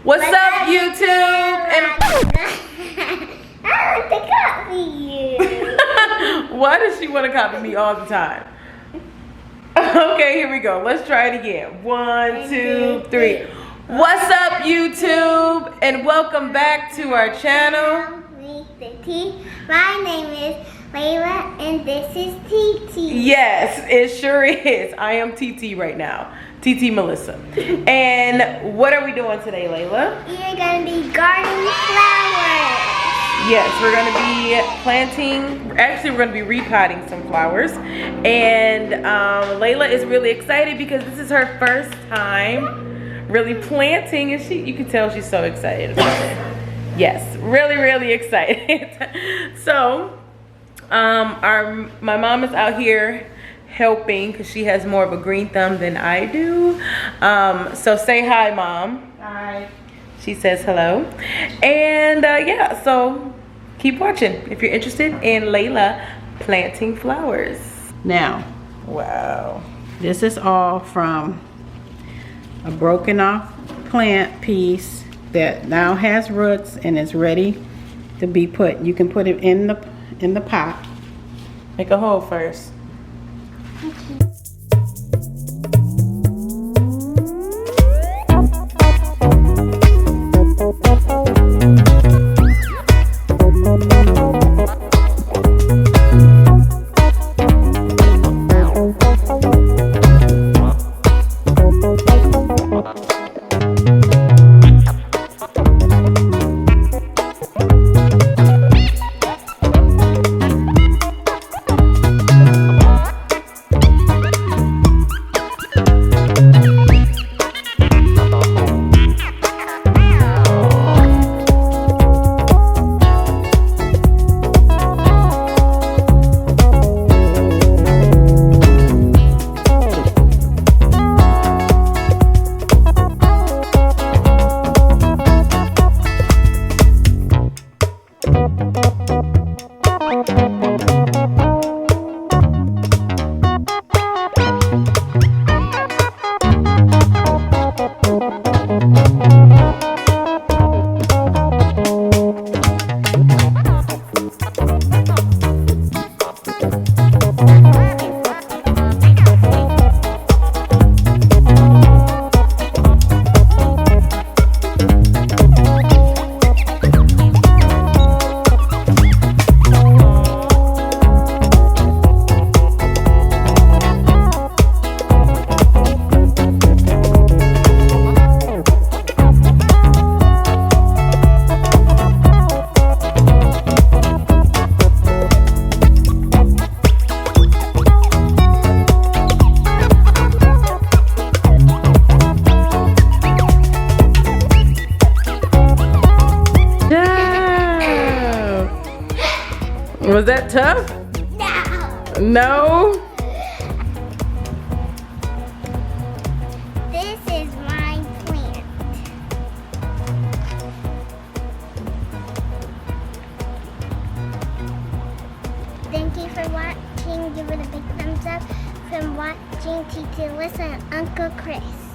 What's up, YouTube? And I want to copy you. why does she want to copy me all the time? Okay, here we go. Let's try it again. 1, 2, 3. What's up, YouTube? And welcome back to our channel. My name is Layla, and this is Teat. Yes, it sure is. I am TT right now. TT Melissa. And what are we doing today, Layla? We're going to be gardening flowers. Yes, we're going to be planting, actually we're going to be repotting some flowers. And Layla is really excited because this is her first time really planting, and you can tell she's so excited about it. Yes, really excited. So, my mom is out here helping because she has more of a green thumb than I do. So say hi, Mom. Hi. She says hello. And yeah, so keep watching if you're interested in Layla planting flowers. Now, wow. This is all from a broken off plant piece that now has roots and is ready to be put. You can put it in the pot. Make a hole first. Was that tough? No. This is my plant. Thank you for watching. Give it a big thumbs up. From watching Teat Fam and Uncle Chris.